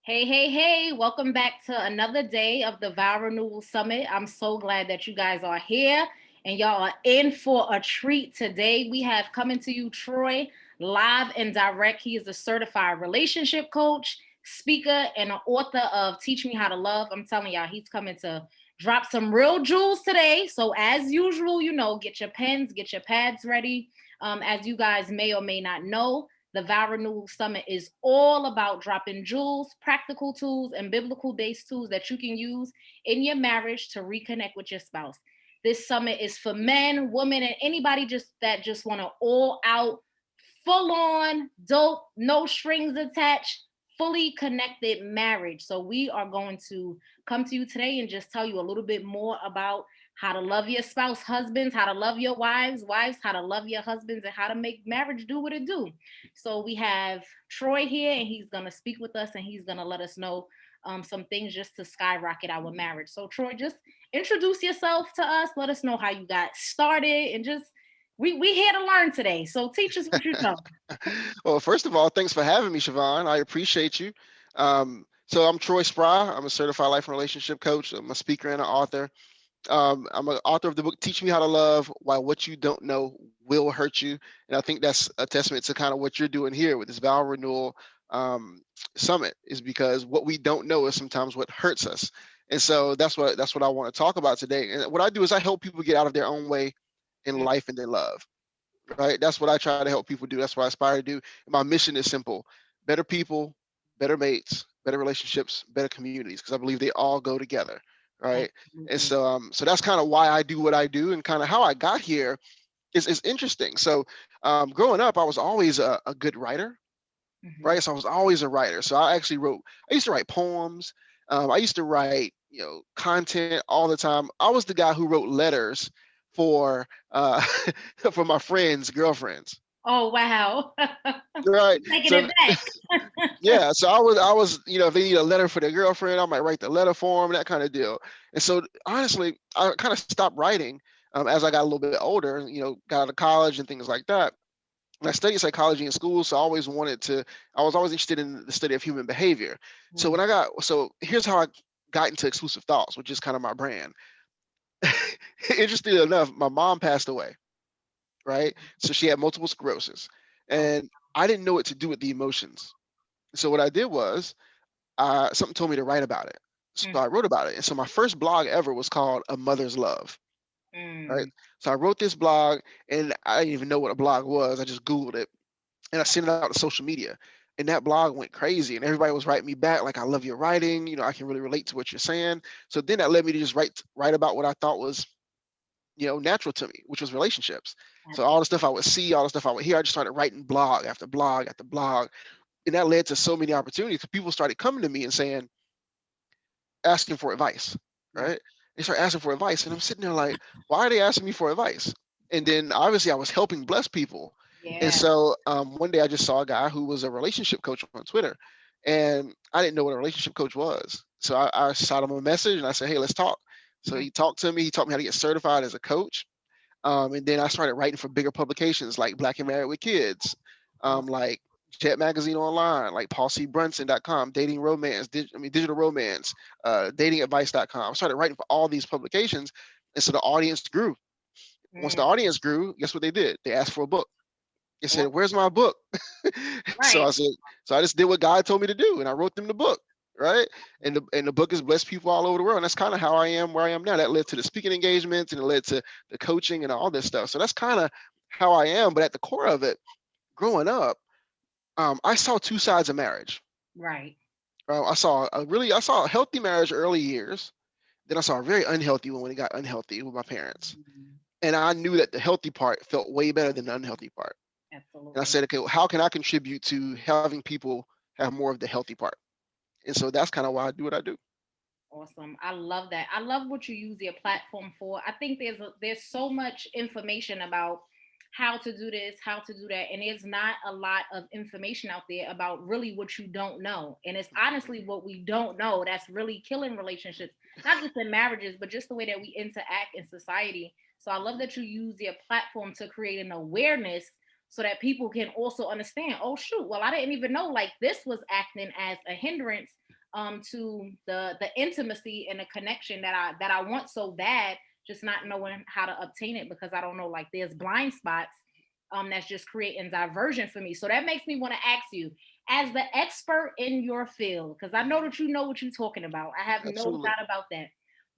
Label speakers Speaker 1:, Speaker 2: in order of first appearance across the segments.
Speaker 1: Hey, hey, hey, welcome back to another day of the Vow Renewal Summit. I'm so glad that you guys are here and y'all are in for a treat today. We have coming to you Troy live and direct. He is a certified relationship coach, speaker, and an author of Teach Me How to Love. I'm telling y'all, he's coming to drop some real jewels today. So, as usual, get your pens, get your pads ready. As you guys may or may not know, the Vow Renewal Summit is all about dropping jewels, practical tools, and biblical based tools that you can use in your marriage to reconnect with your spouse. This summit is for men, women, and anybody just want to all out, full on, dope, no strings attached, fully connected marriage. So we are going to come to you today and just tell you a little bit more about how to love your spouse, husbands, how to love your wives, how to love your husbands, and how to make marriage do what it do. So we have Troy here, and he's gonna speak with us, and he's gonna let us know some things just to skyrocket our marriage. So Troy, just introduce yourself to us. Let us know how you got started, and just we here to learn today. So teach us what you know.
Speaker 2: Well, first of all, thanks for having me, Siobhan. I appreciate you. So I'm Troy Spry. I'm a certified life and relationship coach. I'm a speaker and an author. I'm an author of the book Teach Me How to Love Why What You Don't Know Will Hurt You. And I think that's a testament to kind of what you're doing here with this Vow Renewal Summit, is because what we don't know is sometimes what hurts us. And so that's what I want to talk about today. And what I do is I help people get out of their own way in life and in love. Right? That's what I try to help people do. That's what I aspire to do. And my mission is simple: better people, better mates, better relationships, better communities, because I believe they all go together. Right. And
Speaker 1: Absolutely.
Speaker 2: so that's kind of why I do what I do, and kind of how I got here is interesting. So growing up, I was always a good writer,
Speaker 1: Mhm.
Speaker 2: right? So I was always a writer. So I used to write poems. I used to write, content all the time. I was the guy who wrote letters for for my friends' girlfriends.
Speaker 1: Oh wow.
Speaker 2: Right.
Speaker 1: Taking
Speaker 2: So
Speaker 1: it back.
Speaker 2: yeah, so I was, if they need a letter for their girlfriend, I might write the letter for them, that kind of deal. And so honestly, I kind of stopped writing as I got a little bit older, got out of college and things like that. And I studied psychology in school, so I was always interested in the study of human behavior. So
Speaker 1: Mm.
Speaker 2: so here's how I got into exclusive thoughts, which is kind of my brand. Interestingly enough, my mom passed away, right? So she had multiple sclerosis,
Speaker 1: Oh.
Speaker 2: and I didn't know what to do with the emotions. So what I did was, something told me to write about it. So I
Speaker 1: Mm.
Speaker 2: wrote about it. And so my first blog ever was called A Mother's Love, right?
Speaker 1: Mm.
Speaker 2: So I wrote this blog, and I didn't even know what a blog was. I just Googled it, and I sent it out to social media. And that blog went crazy, and everybody was writing me back like, "I love your writing. I can really relate to what you're saying." So then that led me to just write about what I thought was, natural to me, which was relationships. So all the
Speaker 1: Absolutely.
Speaker 2: stuff I would see, all the stuff I would hear, I just started writing blog after blog after blog, and that led to so many opportunities. So people started coming to me and saying, asking for advice,
Speaker 1: Right.
Speaker 2: right? They start asking for advice, and I'm sitting there like, why are they asking me for advice? And then obviously I was helping bless people. And
Speaker 1: Yeah.
Speaker 2: so one day I just saw a guy who was a relationship coach on Twitter, and I didn't know what a relationship coach was. So I shot him a message and I said, hey, let's talk. So
Speaker 1: Mhm.
Speaker 2: he talked to me. He taught me how to get certified as a coach. And then I started writing for bigger publications like Black and Married with Kids,
Speaker 1: Awesome.
Speaker 2: like Jet Magazine Online, like PaulCBrunson.com, Dating Romance, Digital Romance, DatingAdvice.com. I started writing for all these publications. And so the audience grew. Once the
Speaker 1: Mm.
Speaker 2: audience grew, guess what they did? They asked for a book. They said,
Speaker 1: Awesome.
Speaker 2: where's my book? so
Speaker 1: Right.
Speaker 2: I said, so I just did what God told me to do, and I wrote them the book. Right. And the book has blessed people all over the world. And that's kind of how I am where I am now. That led to the speaking engagements, and it led to the coaching and all this stuff. So that's kind of how I am. But at the core of it, growing up, I saw two sides of marriage.
Speaker 1: Right.
Speaker 2: I saw a healthy marriage early years. Then I saw a very unhealthy one when it got unhealthy with my parents.
Speaker 1: Mhm.
Speaker 2: And I knew that the healthy part felt way better than the unhealthy part. And I
Speaker 1: Absolutely.
Speaker 2: said, okay, well, how can I contribute to having people have more of the healthy part? And so that's kind of why I do what I do.
Speaker 1: Awesome. I love that. I love what you use your platform for. I think there's so much information about how to do this, how to do that, and there's not a lot of information out there about really what you don't know. And it's honestly what we don't know that's really killing relationships, not just in marriages, but just the way that we interact in society. So I love that you use your platform to create an awareness so that people can also understand, oh shoot, well I didn't even know like this was acting as a hindrance to the intimacy and the connection that I want so bad, just not knowing how to obtain it because I don't know, like there's blind spots that's just creating diversion for me. So that makes me want to ask you, as the expert in your field, because I know
Speaker 2: Mhm.
Speaker 1: that you know what you're talking about. I have no
Speaker 2: Absolutely.
Speaker 1: doubt about that.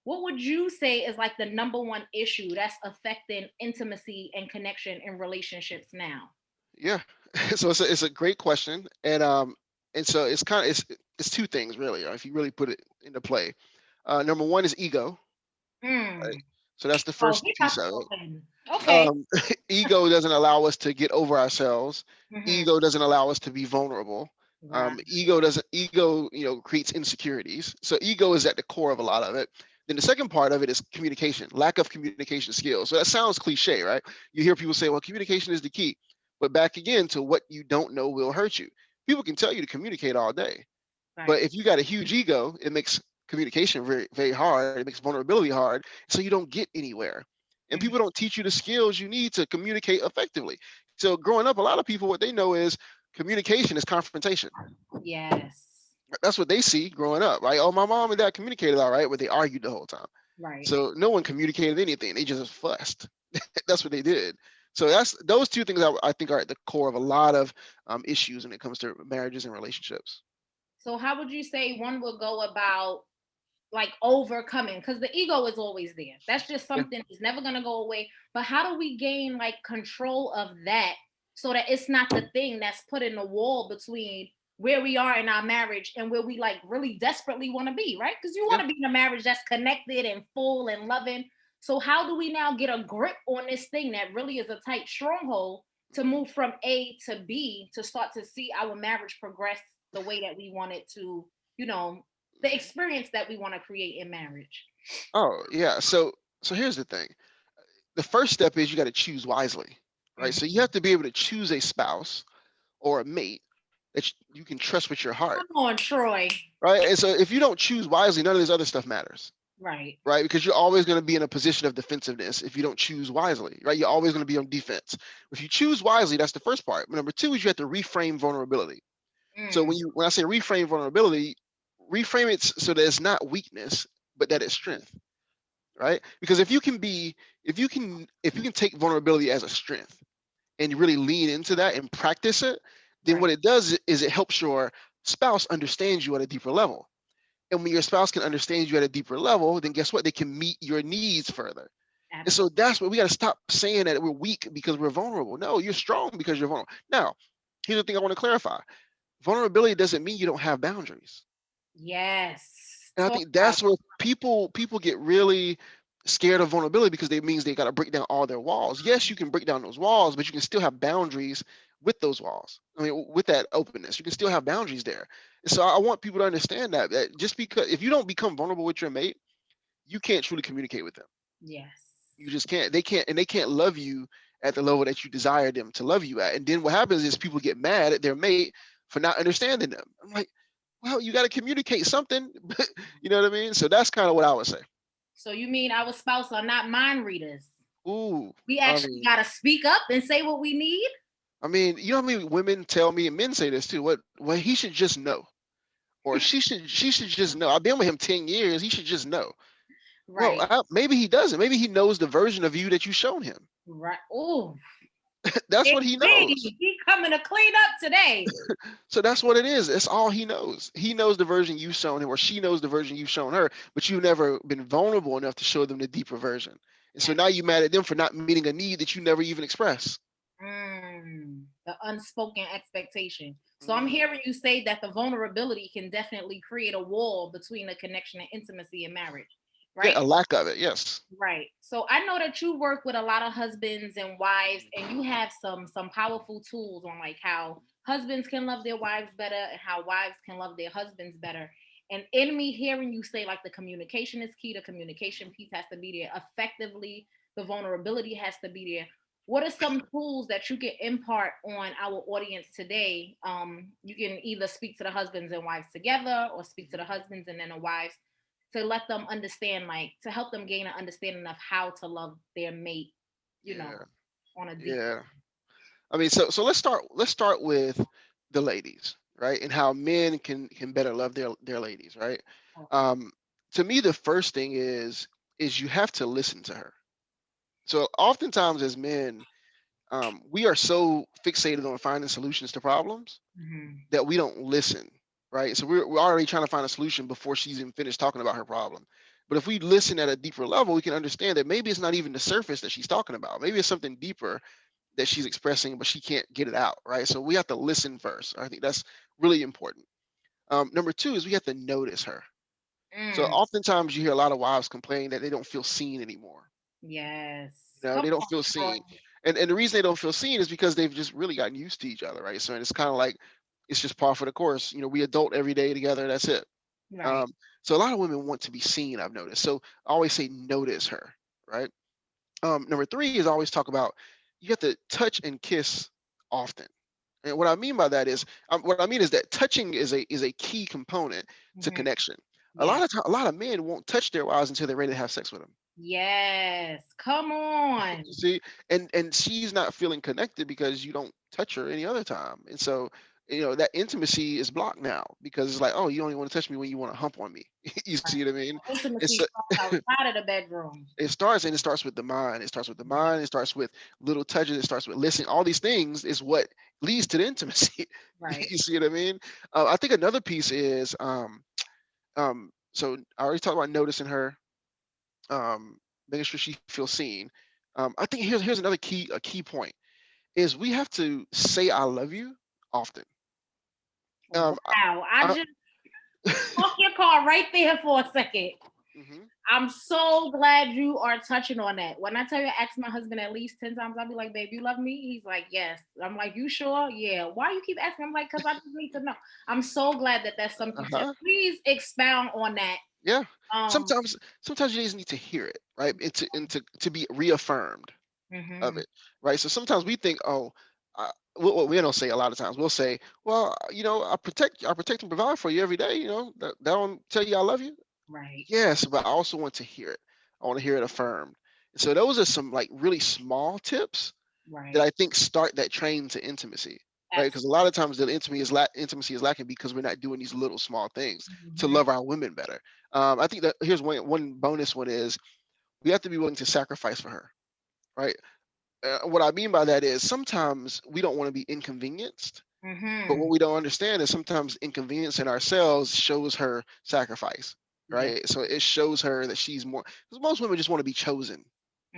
Speaker 1: What would you say is like the number one issue that's affecting intimacy and connection in relationships now?
Speaker 2: Yeah. So it's a great question, and so it's kind of it's two things really, if you really put it into play. Number one is ego, right?
Speaker 1: Mm.
Speaker 2: So that's the
Speaker 1: Oh,
Speaker 2: first
Speaker 1: he got
Speaker 2: piece of it.
Speaker 1: spoken. Okay.
Speaker 2: Ego doesn't allow us to get over ourselves.
Speaker 1: Hmm.
Speaker 2: Ego doesn't allow us to be vulnerable.
Speaker 1: Right.
Speaker 2: Ego creates insecurities. So ego is at the core of a lot of it. Then the second part of it is communication, lack of communication skills. So that sounds cliche, right? You hear people say, well, communication is the key. But back again to what you don't know will hurt you. People can tell you to communicate all day, but
Speaker 1: Right.
Speaker 2: if you got a huge ego, it makes communication very, very hard. It makes vulnerability hard. So you don't get anywhere. And
Speaker 1: Mhm.
Speaker 2: people don't teach you the skills you need to communicate effectively. So growing up, a lot of people, what they know is communication is confrontation.
Speaker 1: Yes.
Speaker 2: That's what they see growing up, right? Oh, my mom and dad communicated all right, but they argued the whole time.
Speaker 1: Right.
Speaker 2: So no one communicated anything. They just fussed. That's what they did. So that's those two things I think are at the core of a lot of issues when it comes to marriages and relationships.
Speaker 1: So how would you say one would go about like overcoming, because the ego is always there, that's just
Speaker 2: Yeah.
Speaker 1: something that's never going to go away, but how do we gain like control of that so that it's not the thing that's putting a wall between where we are in our marriage and where we like really desperately want to be, right? Because you want
Speaker 2: Yeah.
Speaker 1: to be in a marriage that's connected and full and loving. So how do we now get a grip on this thing that really is a tight stronghold to
Speaker 2: Mhm.
Speaker 1: move from A to B to start to see our marriage progress the way that we want it to, you know, the
Speaker 2: Mhm.
Speaker 1: experience that we want to create in marriage?
Speaker 2: Oh, yeah. So here's the thing. The first step is you got to choose wisely, right? So you
Speaker 1: Mhm.
Speaker 2: have to be able to choose a spouse or a mate that you can trust with your heart,
Speaker 1: Come on, Troy.
Speaker 2: right? And so if you don't choose wisely, none of this other stuff matters,
Speaker 1: Right.
Speaker 2: right? Because you're always going to be in a position of defensiveness if you don't choose wisely, right? You're always going to be on defense. If you choose wisely, that's the first part. Number two is you have to reframe vulnerability. So
Speaker 1: Mm.
Speaker 2: when I say reframe vulnerability, reframe it so that it's not weakness, but that it's strength, right? Because if you can take vulnerability as a strength and you really lean into that and practice it, then
Speaker 1: Right.
Speaker 2: what it does is it helps your spouse understand you at a deeper level. And when your spouse can understand you at a deeper level, then guess what? They can meet your needs further. And so
Speaker 1: Absolutely.
Speaker 2: that's what we got to stop saying, that we're weak because we're vulnerable. No, you're strong because you're vulnerable. Now, here's the thing I want to clarify. Vulnerability doesn't mean you don't have boundaries.
Speaker 1: Yes.
Speaker 2: And I
Speaker 1: Talk
Speaker 2: think
Speaker 1: about
Speaker 2: that's where people get really scared of vulnerability because it means they got to break down all their walls. Yes, you can break down those walls, but you can still have boundaries with those walls. I mean, with that openness, you can still have boundaries there. And so I want people to understand that just because if you don't become vulnerable with your mate, you can't truly communicate with them.
Speaker 1: it. Yes.
Speaker 2: You just can't. They can't love you at the level that you desire them to love you at. And then what happens is people get mad at their mate for not understanding them. I'm like, well, you got to communicate something. You know what I mean? So that's kind of what I would say.
Speaker 1: So you mean our spouse are not mind readers?
Speaker 2: Ooh,
Speaker 1: We
Speaker 2: I
Speaker 1: actually
Speaker 2: mean,
Speaker 1: got to speak up and say what we need?
Speaker 2: you know how many women tell me, and men say this too. What? Well, he should just know, or she should just know. I've been with him 10 years. He should just know. Well,
Speaker 1: Right.
Speaker 2: maybe he doesn't. Maybe he knows the version of you that you've shown him.
Speaker 1: Right. Oh,
Speaker 2: That's what he knows.
Speaker 1: he coming to clean up today.
Speaker 2: So that's what it is. That's all he knows. He knows the version you've shown him, or she knows the version you've shown her, but you've never been vulnerable enough to show them the deeper version. And so now you're mad at them for not meeting a need that you never even expressed.
Speaker 1: The unspoken expectation. So I'm
Speaker 2: Mhm.
Speaker 1: hearing you say that the vulnerability can definitely create a wall between the connection and intimacy in marriage,
Speaker 2: Yeah,
Speaker 1: right?
Speaker 2: a lack of it. Yes.
Speaker 1: Right. So I know that you work with a lot of husbands and wives,
Speaker 2: Mhm.
Speaker 1: and you have some powerful tools on like how husbands can love their wives better and how wives can love their husbands better. And in me hearing you say like the communication is key, the communication piece has to be there effectively, the vulnerability has to be there. What are some tools that you can impart on our audience today? You can either speak to the husbands and wives together or speak to the
Speaker 2: Mhm.
Speaker 1: husbands and then the wives to let them understand, like to help them gain an understanding of how to love their mate, you know,
Speaker 2: Yeah.
Speaker 1: on a deeper.
Speaker 2: Yeah. I mean, so let's start with the ladies, right? And how men can better love their ladies, right?
Speaker 1: Okay.
Speaker 2: Um, to me, the first thing is you have to listen to her. So oftentimes as men, we are so fixated on finding solutions to problems
Speaker 1: Hmm.
Speaker 2: that we don't listen, right? So we're already trying to find a solution before she's even finished talking about her problem. But if we listen at a deeper level, we can understand that maybe it's not even the surface that she's talking about. Maybe it's something deeper that she's expressing, but she can't get it out, right? So we have to listen first. I think that's really important. Number two is we have to notice her. So
Speaker 1: Mm,
Speaker 2: oftentimes you hear a lot of wives complain that they don't feel seen anymore.
Speaker 1: yes.
Speaker 2: You know,
Speaker 1: Come
Speaker 2: they don't
Speaker 1: on,
Speaker 2: feel
Speaker 1: Troy.
Speaker 2: seen. And the reason they don't feel seen is because they've just really gotten used to each other, right? So it's kind of like it's just par for the course. You know, we adult every day together, that's it.
Speaker 1: Right.
Speaker 2: Um, so a lot of women want to be seen, I've noticed. So I always say notice her, right? Number three is I always talk about you have to touch and kiss often. And what I mean by that is, what I mean is that touching is a key component to
Speaker 1: Hmm.
Speaker 2: connection.
Speaker 1: Yeah.
Speaker 2: A lot of men won't touch their wives until they're ready to have sex with them.
Speaker 1: Yes. Come on.
Speaker 2: You see, and she's not feeling connected because you don't touch her any other time, and so that intimacy is blocked now because it's like, oh, you only want to touch me when you want to hump on me. You see what I mean? It's
Speaker 1: Intimacy starts outside of the bedroom.
Speaker 2: it starts with the mind. It starts with the
Speaker 1: Mhm.
Speaker 2: mind. It starts with little touches. It starts with listening. All these things is what leads to the intimacy.
Speaker 1: Right.
Speaker 2: You see what I mean? I think another piece is so I already talked about noticing her, making sure she feels seen. I think here's another key point is we have to say I love you often. Um,
Speaker 1: Wow. I
Speaker 2: I,
Speaker 1: just off your car right there for a second.
Speaker 2: Mhm.
Speaker 1: I'm so glad you are touching on that. When I tell you, I ask my husband at least 10 times, I'll be like, babe, you love me? He's like, yes. I'm like, you sure? Yeah. Why you keep asking? I'm like, because I just need to know. I'm so glad that that's something you said.
Speaker 2: Uh-huh.
Speaker 1: Please expound on that.
Speaker 2: Yeah.
Speaker 1: Um,
Speaker 2: Sometimes you just need to hear it, right? And to be reaffirmed of
Speaker 1: mhm.
Speaker 2: it, right? So sometimes we think, oh, what we don't say a lot of times. We'll say, well, I protect and provide for you every day. That don't tell you I love you.
Speaker 1: Right.
Speaker 2: Yes, but I also want to hear it. I want to hear it affirmed. And so those are some like really small tips that
Speaker 1: Right.
Speaker 2: I think start that train to intimacy, right? Because a lot
Speaker 1: Absolutely.
Speaker 2: of times the intimacy is lacking because we're not doing these little small things to
Speaker 1: Mhm.
Speaker 2: love our women better. I think that here's one bonus one is we have to be willing to sacrifice for her, right? What I mean by that is sometimes we don't want to be inconvenienced, but what
Speaker 1: Mhm.
Speaker 2: we don't understand is sometimes inconveniencing ourselves shows her sacrifice,
Speaker 1: Yeah.
Speaker 2: right? So it shows her that she's more. Because most women just want to be chosen.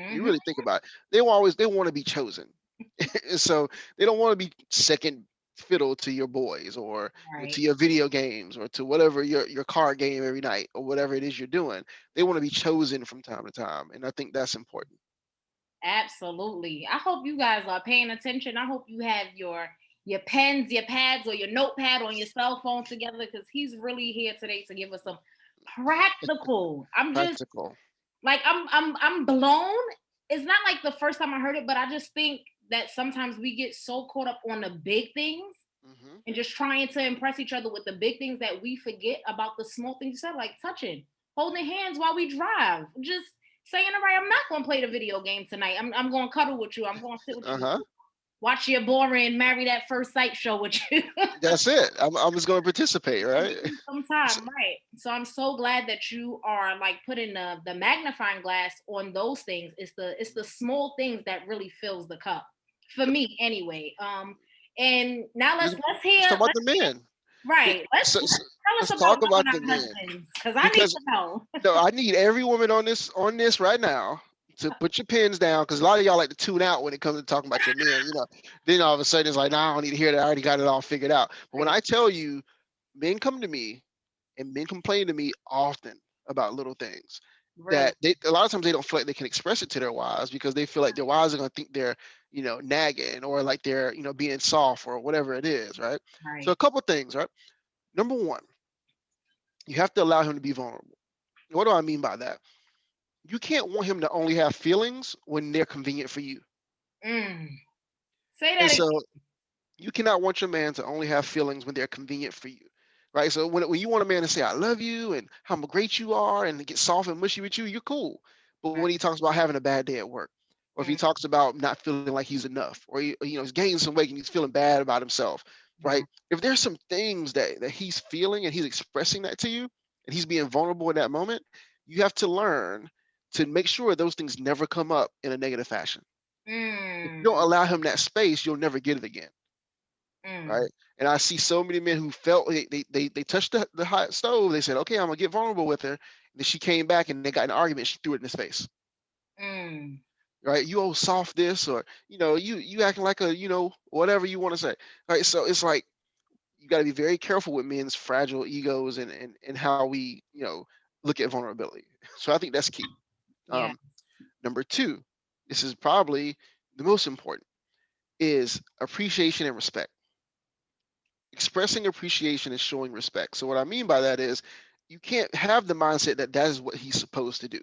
Speaker 2: You
Speaker 1: Mhm.
Speaker 2: really think about it, they want to be chosen. And so they don't want to be second fiddle to your boys or to
Speaker 1: Right.
Speaker 2: your video games or to whatever your card game every night or whatever it is you're doing. They want to be chosen from time to time, and I think that's important.
Speaker 1: Absolutely. I hope you guys are paying attention. I hope you have your pens, your pads, or your notepad on your cell phone together because he's really here today to give us some practical. I'm just
Speaker 2: Practical.
Speaker 1: like I'm blown. It's not like the first time I heard it, but I just think that sometimes we get so caught up on the big things
Speaker 2: Hmm.
Speaker 1: and just trying to impress each other with the big things that we forget about the small things you said, like touching, holding hands while we drive, just saying, all right, I'm not going to play the video game tonight. I'm going to cuddle with you. I'm going to sit with
Speaker 2: Uh
Speaker 1: you,
Speaker 2: huh.
Speaker 1: watch your boring Married at First Sight show with you.
Speaker 2: That's it. I'm just going to participate, right?
Speaker 1: Give you some
Speaker 2: So,
Speaker 1: time, right? So I'm so glad that you are like putting the magnifying glass on those things. It's the small things that really fills the cup for me, anyway. And now let's
Speaker 2: let's,
Speaker 1: let's
Speaker 2: let's
Speaker 1: hear
Speaker 2: talk about
Speaker 1: let's
Speaker 2: the men. Th-
Speaker 1: right. Let's
Speaker 2: So,
Speaker 1: let's
Speaker 2: so,
Speaker 1: tell us
Speaker 2: let's
Speaker 1: about
Speaker 2: talk about
Speaker 1: loving
Speaker 2: the
Speaker 1: our
Speaker 2: men
Speaker 1: husbands because I need
Speaker 2: because
Speaker 1: to know.
Speaker 2: no, I need every woman on this right now to put your pens down because a lot of y'all like to tune out when it comes to talking about your men. Then all of a sudden it's like, nah, I don't need to hear that. I already got it all figured out. But when
Speaker 1: Right,
Speaker 2: I tell you, men come to me and men complain to me often about little things
Speaker 1: really.
Speaker 2: that they a lot of times they don't feel like they can express it to their wives because they feel like their wives are going to think they're nagging or like they're being soft or whatever it is, right? So a
Speaker 1: Right.
Speaker 2: couple things, right? Number one, you have to allow him to be vulnerable. What do I mean by that? You can't want him to only have feelings when they're convenient for you.
Speaker 1: Mm. Say
Speaker 2: And
Speaker 1: that again.
Speaker 2: so you cannot want your man to only have feelings when they're convenient for you. Right. So when you want a man to say, I love you and how great you are and to get soft and mushy with you, you're cool. But when he talks about having a bad day at work, or if he
Speaker 1: Mm.
Speaker 2: talks about not feeling like he's enough, or he's gaining some weight and he's feeling bad about himself, right? If there's some things that he's feeling and he's expressing that to you and he's being vulnerable in that moment, you have to learn to make sure those things never come up in a negative fashion. If you
Speaker 1: Mm,
Speaker 2: don't allow him that space, you'll never get it again,
Speaker 1: mm,
Speaker 2: right? And I see so many men who felt they touched the hot stove. They said, "Okay, I'm gonna get vulnerable with her." And then she came back and they got in an argument. She threw it in his face,
Speaker 1: mm.
Speaker 2: right? You old soft this, or you acting like a whatever you want to say, right? So it's like you got to be very careful with men's fragile egos and how we look at vulnerability. So I think that's key.
Speaker 1: Yeah.
Speaker 2: Um, Number two, this is probably the most important, is appreciation and respect. Expressing appreciation is showing respect. So what I mean by that is you can't have the mindset that that is what he's supposed to do.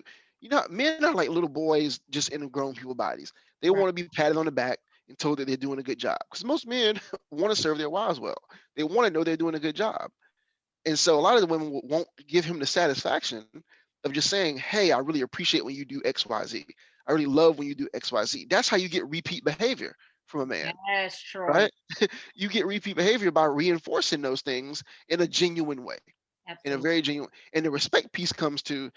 Speaker 2: Men are like little boys just in grown people bodies. They want
Speaker 1: Right.
Speaker 2: to be patted on the back and told that they're doing a good job, because most men want to serve their wives well. They want to know they're doing a good job. And so a lot of the women won't give him the satisfaction of just saying, "Hey, I really appreciate when you do XYZ. I really love when you do XYZ." That's how you get repeat behavior from a man,
Speaker 1: Yes, Troy.
Speaker 2: right? You get repeat behavior by reinforcing those things in a genuine way, in a
Speaker 1: Absolutely.
Speaker 2: very genuine. And the respect piece comes to,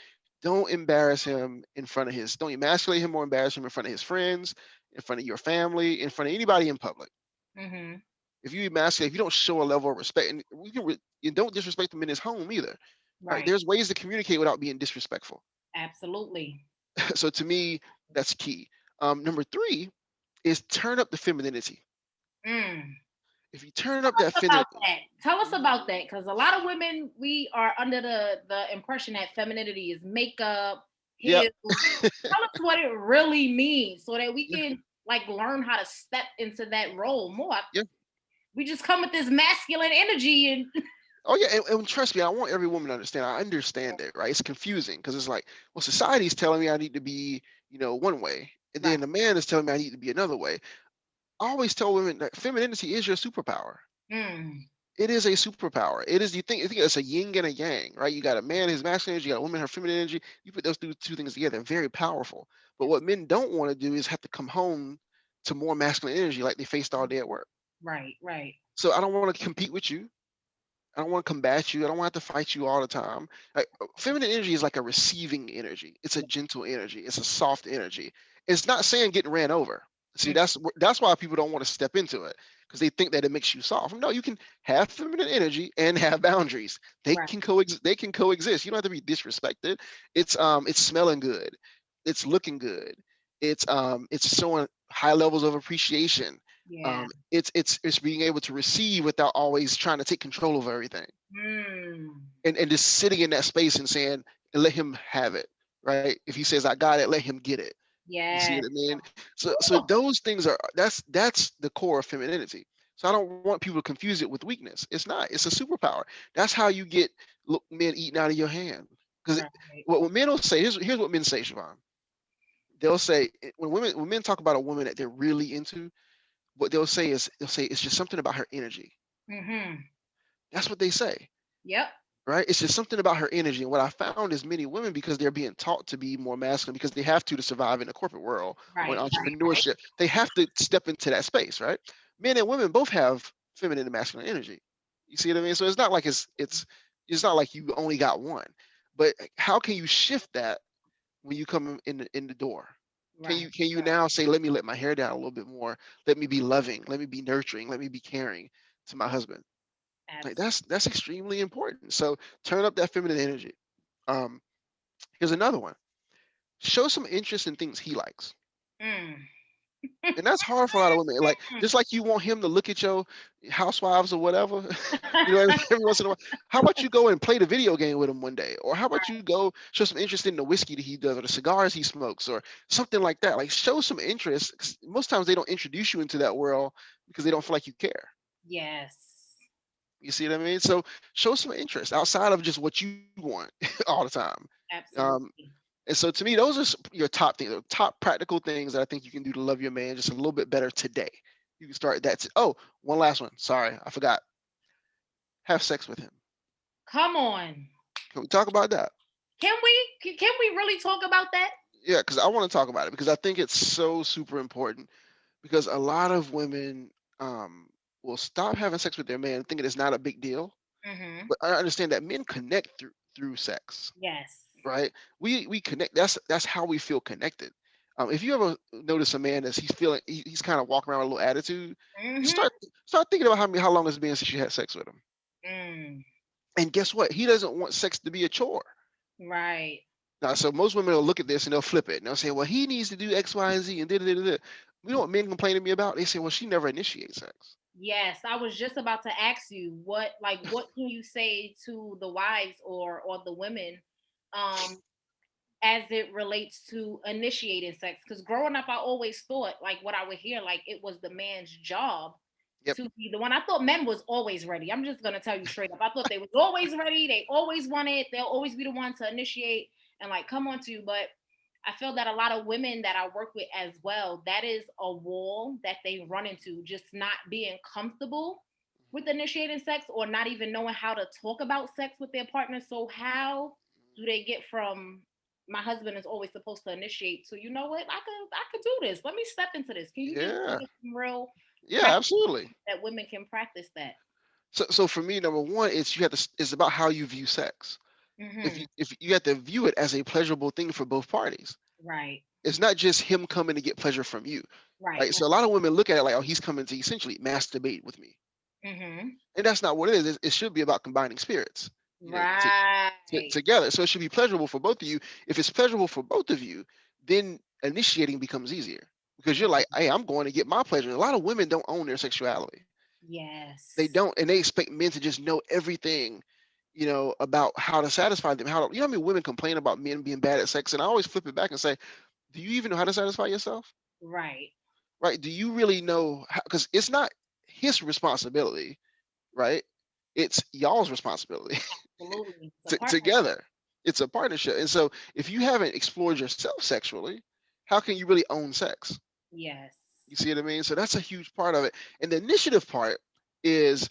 Speaker 2: don't embarrass him don't emasculate him or embarrass him in front of his friends, in front of your family, in front of anybody in public.
Speaker 1: Mm-hmm.
Speaker 2: If you emasculate, if you don't show a level of respect, and you don't disrespect him in his home either, right?
Speaker 1: Right.
Speaker 2: There's ways to communicate without being disrespectful.
Speaker 1: Absolutely.
Speaker 2: So to me, that's key. Number three is turn up the femininity.
Speaker 1: Mm.
Speaker 2: If you turn
Speaker 1: Tell
Speaker 2: up that
Speaker 1: us about
Speaker 2: femininity,
Speaker 1: that. Tell us about that, because a lot of women, we are under the impression that femininity is makeup,
Speaker 2: yep,
Speaker 1: heels. Tell us what it really means, so that we
Speaker 2: yeah,
Speaker 1: can like learn how to step into that role more.
Speaker 2: yeah.
Speaker 1: We just come with this masculine energy and
Speaker 2: Oh yeah, and trust me, I want every woman to understand. I understand it, right? It's confusing because it's like, well, society's telling me I need to be, one way, and
Speaker 1: right.
Speaker 2: then the man is telling me I need to be another way. I always tell women that femininity is your superpower.
Speaker 1: Mm,
Speaker 2: It is a superpower. It is, you think it's a yin and a yang, right? You got a man, his masculine energy, you got a woman, her feminine energy. You put those two things together, very powerful. But what men don't want to do is have to come home to more masculine energy like they faced all day at work.
Speaker 1: right, right.
Speaker 2: So I don't want to compete with you. I don't want to combat you. I don't want to have to fight you all the time. Like, feminine energy is like a receiving energy. It's a gentle energy. It's a soft energy. It's not saying getting ran over. See,
Speaker 1: Mm,
Speaker 2: that's why people don't want to step into it, because they think that it makes you soft. No, you can have feminine energy and have boundaries. They
Speaker 1: right.
Speaker 2: can coexist. They can coexist. You don't have to be disrespected. It's smelling good. It's looking good. It's showing high levels of appreciation.
Speaker 1: Yeah.
Speaker 2: It's being able to receive without always trying to take control over everything,
Speaker 1: Mm,
Speaker 2: and just sitting in that space and saying, and let him have it, right? If he says I got it, let him get it. You see
Speaker 1: yeah.
Speaker 2: what I mean? So those things that's the core of femininity. So I don't want people to confuse it with weakness. It's not. It's a superpower. That's how you get men eating out of your hand. Because
Speaker 1: Right.
Speaker 2: what men will say, here's what men say, Siobhan. They'll say, when men talk about a woman that they're really into, what they'll say it's just something about her energy.
Speaker 1: Mm-hmm.
Speaker 2: That's what they say,
Speaker 1: Yep.
Speaker 2: right? It's just something about her energy. And what I found is many women, because they're being taught to be more masculine, because they have to survive in the corporate world or in
Speaker 1: Right. Right.
Speaker 2: entrepreneurship, they have to step into that space, right? Men and women both have feminine and masculine energy. You see what I mean? So it's not like it's not like you only got one. But how can you shift that when you come in the door? Can
Speaker 1: Right.
Speaker 2: you can you
Speaker 1: Right.
Speaker 2: now say, let me let my hair down a little bit more? Let me be loving. Let me be nurturing. Let me be caring to my husband. Like
Speaker 1: Absolutely.
Speaker 2: that's extremely important. So turn up that feminine energy. Um, Here's another one. Show some interest in things he likes.
Speaker 1: Mm.
Speaker 2: And that's hard for a lot of women. Like, just like you want him to look at your housewives or whatever, every once in a while. How about you go and play the video game with him one day? Or how about you go show some interest in the whiskey that he does, or the cigars he smokes, or something like that? Like, show some interest. 'Cause most times they don't introduce you into that world because they don't feel like you care.
Speaker 1: Yes.
Speaker 2: You see what I mean? So show some interest outside of just what you want all the time. Um,
Speaker 1: Absolutely.
Speaker 2: And so to me, those are your top things, the top practical things that I think you can do to love your man just a little bit better today. You can start that. Oh, one last one. Sorry, I forgot. Have sex with him.
Speaker 1: Come on.
Speaker 2: Can we talk about that?
Speaker 1: Can we really talk about that?
Speaker 2: Yeah, because I want to talk about it because I think it's so super important. Because a lot of women, um, will stop having sex with their man, thinking it's not a big deal.
Speaker 1: Mm-hmm.
Speaker 2: But I understand that men connect through sex,
Speaker 1: Yes.
Speaker 2: right? We connect. That's how we feel connected. If you ever notice a man as he's kind of walking around with a little attitude, just
Speaker 1: Mm-hmm.
Speaker 2: start thinking about how long it's been since you had sex with him.
Speaker 1: Mm.
Speaker 2: And guess what? He doesn't want sex to be a chore.
Speaker 1: Right.
Speaker 2: Now, so most women will look at this and they'll flip it and they'll say, "Well, he needs to do X, Y, and Z," and da da da da. You know what men complain to me about? They say, "Well, she never initiates sex."
Speaker 1: Yes, I was just about to ask you what can you say to the wives or the women um as it relates to initiating sex? Because growing up I always thought like what I would hear like it was the man's job
Speaker 2: Yep.
Speaker 1: to be the one. I thought men was always ready. I'm just gonna tell you straight up. I thought they was always ready. They always want it. They'll always be the one to initiate and like come on to you. But I feel that a lot of women that I work with as well, that is a wall that they run into, just not being comfortable with initiating sex or not even knowing how to talk about sex with their partner. So how do they get from my husband is always supposed to initiate to, you know what, I could do this. Let me step into this. Can you just
Speaker 2: Yeah.
Speaker 1: give us some real
Speaker 2: Yeah.
Speaker 1: practice
Speaker 2: Absolutely.
Speaker 1: that women can practice that?
Speaker 2: So for me, number one, it's you have to. It's about how you view sex.
Speaker 1: Mm-hmm.
Speaker 2: If you have to view it as a pleasurable thing for both parties.
Speaker 1: Right.
Speaker 2: It's not just him coming to get pleasure from you,
Speaker 1: Right.
Speaker 2: right? So a lot of women look at it like, oh, he's coming to essentially masturbate with me,
Speaker 1: Mm-hmm.
Speaker 2: and that's not what it is. It should be about combining spirits,
Speaker 1: Right.
Speaker 2: together. So it should be pleasurable for both of you. If it's pleasurable for both of you, then initiating becomes easier because you're like, hey, I'm going to get my pleasure. A lot of women don't own their sexuality. They
Speaker 1: Yes.
Speaker 2: don't, and they expect men to just know everything, about how to satisfy them. How to, you know, how many women complain about men being bad at sex, and I always flip it back and say, do you even know how to satisfy yourself?
Speaker 1: Right.
Speaker 2: Right? Do you really know? Because it's not his responsibility, right? It's y'all's responsibility
Speaker 1: Absolutely. It's a partnership.
Speaker 2: together. It's a partnership, and so if you haven't explored yourself sexually, how can you really own sex?
Speaker 1: Yes.
Speaker 2: You see what I mean? So that's a huge part of it. And the initiative part is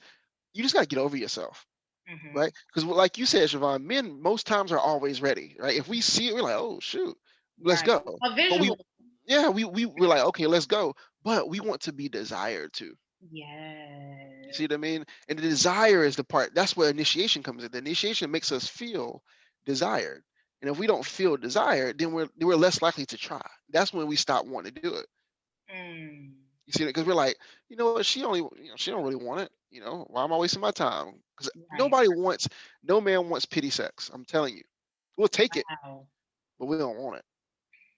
Speaker 2: you just got to get over yourself,
Speaker 1: Mm-hmm.
Speaker 2: right? Because like you said, Siobhan, men most times are always ready, right? If we see it, we're like, oh shoot, let's
Speaker 1: Right.
Speaker 2: go.
Speaker 1: A
Speaker 2: But
Speaker 1: visual.
Speaker 2: yeah, we're like, okay, let's go. But we want to be desired too. You see
Speaker 1: Yes.
Speaker 2: what I mean? And the desire is the part. That's where initiation comes in. The initiation makes us feel desired. And if we don't feel desired, then we're less likely to try. That's when we stop wanting to do it.
Speaker 1: Mm.
Speaker 2: You see it? Because we're like, you know what? She don't really want it. Why am I wasting my time? Because
Speaker 1: Right.
Speaker 2: no man wants pity sex. I'm telling you, we'll take it,
Speaker 1: Wow.
Speaker 2: but we don't want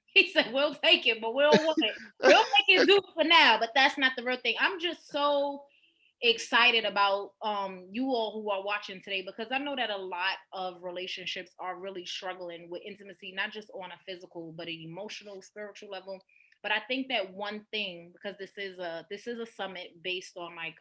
Speaker 1: He said, we'll take it, but we don't want it. We'll make it do for now, but that's not the real thing. I'm just so excited about you all who are watching today because I know that a lot of relationships are really struggling with intimacy, not just on a physical, but an emotional, spiritual level. But I think that one thing, because this is a summit based on like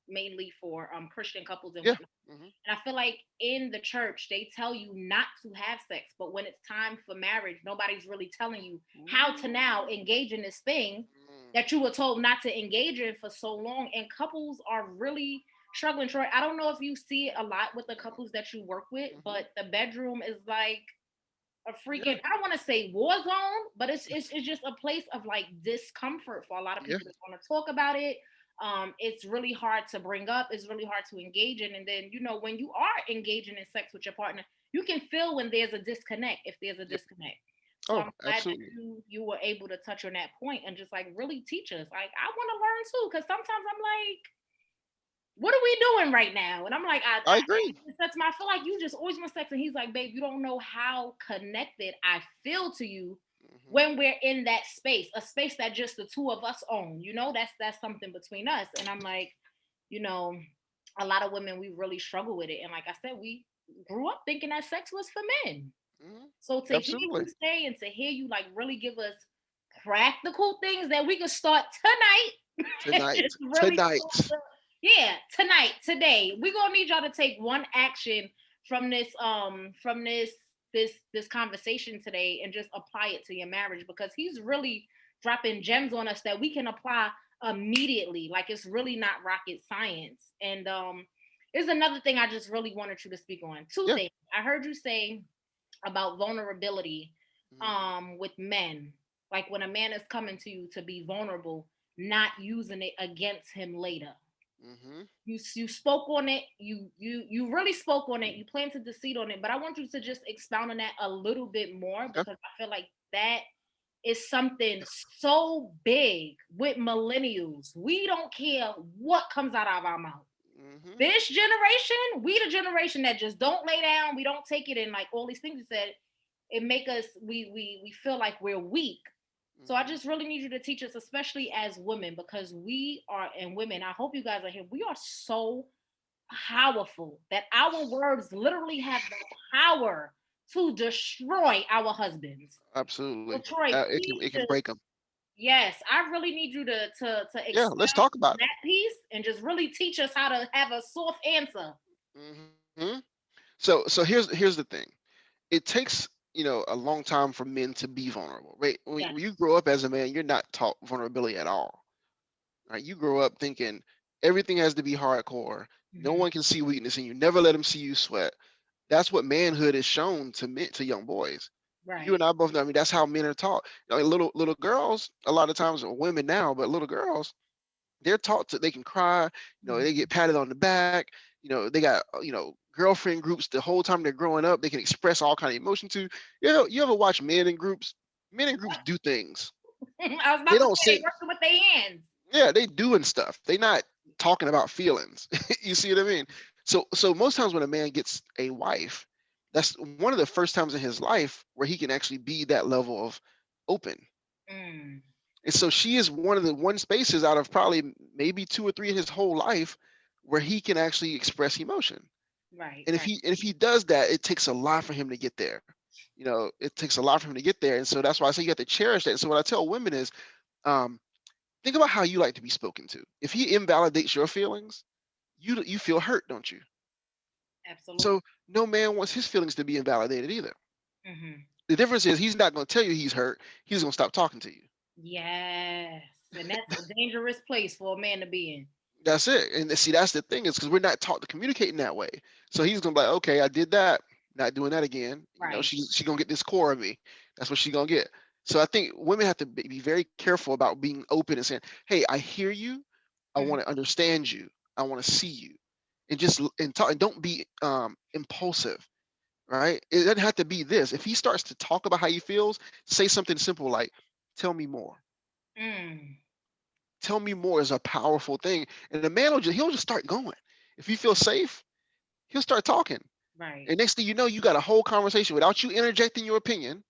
Speaker 1: mainly for Christian couples and
Speaker 2: it.
Speaker 1: whatnot.
Speaker 2: Yeah. Hmm.
Speaker 1: And I feel like in the church, they tell you not to have sex, but when it's time for marriage, nobody's really telling you how to now engage in this thing that you were told not to engage in for so long. And couples are really struggling. Troy, I don't know if you see it a lot with the couples that you work with,
Speaker 2: Hmm.
Speaker 1: but the bedroom is like a
Speaker 2: Yeah.
Speaker 1: freaking, I don't want to say war zone, but it's just a place of like discomfort for a lot of
Speaker 2: Yeah.
Speaker 1: people that want to talk about it. It's really hard to bring up, it's really hard to engage in. And then, when you are engaging in sex with your partner, you can feel when there's a disconnect, if there's a
Speaker 2: Yep.
Speaker 1: disconnect. So
Speaker 2: Oh,
Speaker 1: I'm glad that
Speaker 2: absolutely.
Speaker 1: you were able to touch on that point and just like really teach us. Like I want to learn too, because sometimes I'm like, what are we doing right now? And I'm like,
Speaker 2: I agree.
Speaker 1: that's my, I feel like you just always want sex. And he's like, babe, you don't know how connected I feel to you
Speaker 2: Hmm.
Speaker 1: when we're in that space, a space that just the two of us own. That's something between us. And I'm like, you know, a lot of women, we really struggle with it. And like I said, we grew up thinking that sex was for men.
Speaker 2: Hmm.
Speaker 1: So to hear you
Speaker 2: Absolutely.
Speaker 1: say and to hear you like really give us practical things that we can start tonight,
Speaker 2: Tonight.
Speaker 1: it's really
Speaker 2: Tonight.
Speaker 1: yeah, tonight, today. We're gonna need y'all to take one action from this conversation today and just apply it to your marriage because he's really dropping gems on us that we can apply immediately. Like it's really not rocket science. And there's another thing I just really wanted you to speak on. Two
Speaker 2: Yeah.
Speaker 1: things. I heard you say about vulnerability
Speaker 2: Hmm.
Speaker 1: with men. Like when a man is coming to you to be vulnerable, not using it against him later.
Speaker 2: Mm-hmm.
Speaker 1: You spoke on it. You really spoke on it. You planted the seed on it. But I want you to just expound on that a little bit more
Speaker 2: Okay.
Speaker 1: because I feel like that is something so big with millennials. We don't care what comes out of our mouth.
Speaker 2: Mm-hmm.
Speaker 1: This generation, we the generation that just don't lay down. We don't take it in like all these things you said. It make us we feel like we're weak. So I
Speaker 2: Mm-hmm.
Speaker 1: just really need you to teach us, especially as women, because we are and women. I hope you guys are here. We are so powerful that our words literally have the power to destroy our husbands.
Speaker 2: Absolutely.
Speaker 1: So Troy,
Speaker 2: It
Speaker 1: please
Speaker 2: can break
Speaker 1: just
Speaker 2: them.
Speaker 1: yes, I really need you to
Speaker 2: Yeah. Let's
Speaker 1: expound
Speaker 2: talk about
Speaker 1: on that piece and just really teach us how to have a soft answer.
Speaker 2: it. Mm-hmm. So here's the thing. It takes a long time for men to be vulnerable, right?
Speaker 1: Yeah.
Speaker 2: When you grow up as a man, you're not taught vulnerability at all. Right? You grow up thinking everything has to be hardcore. No
Speaker 1: Hmm.
Speaker 2: one can see weakness in you. Never let them see you sweat. That's what manhood is shown to men, to young boys. You
Speaker 1: Right.
Speaker 2: and I both know. I mean, that's how men are taught. Like little girls, a lot of times, or women now, but little girls, they're taught they can cry. They
Speaker 1: Mhm.
Speaker 2: get patted on the back. They got girlfriend groups the whole time they're growing up. They can express all kind of emotion to. You ever watch men in groups? Men in groups do things.
Speaker 1: I was
Speaker 2: They
Speaker 1: about to
Speaker 2: don't
Speaker 1: say
Speaker 2: sit.
Speaker 1: they working with their hands.
Speaker 2: Yeah, they doing stuff. They not talking about feelings. You see what I mean? So most times when a man gets a wife, that's one of the first times in his life where he can actually be that level of open.
Speaker 1: Mm,
Speaker 2: And so she is one of the one spaces out of probably maybe two or three in his whole life where he can actually express emotion.
Speaker 1: right,
Speaker 2: And if
Speaker 1: right.
Speaker 2: he does that, it takes a lot for him to get there. It takes a lot for him to get there. And so that's why I say you have to cherish that. And so what I tell women is, um, think about how you like to be spoken to. If he invalidates your feelings, you feel hurt, don't you?
Speaker 1: Absolutely.
Speaker 2: So no man wants his feelings to be invalidated either.
Speaker 1: Hmm.
Speaker 2: The difference is he's not going to tell you he's hurt. He's going to stop talking to you.
Speaker 1: Yes, and that's a dangerous place for a man to be in.
Speaker 2: That's it. And see, that's the thing is because we're not taught to communicate in that way. So he's gonna be like, okay, I did that, not doing that again.
Speaker 1: Right.
Speaker 2: She gonna get this core of me. That's what she gonna get. So I think women have to be very careful about being open and saying, hey, I hear you. I
Speaker 1: Hmm.
Speaker 2: want to understand you. I want to see you, and and talk and don't be impulsive. Right? It doesn't have to be this. If he starts to talk about how he feels, say something simple like, "Tell me more."
Speaker 1: Mm,
Speaker 2: Tell me more is a powerful thing, and the man he'll just start going. If he feels safe, he'll start talking,
Speaker 1: right.
Speaker 2: and next thing you know, you got a whole conversation without you interjecting your opinion,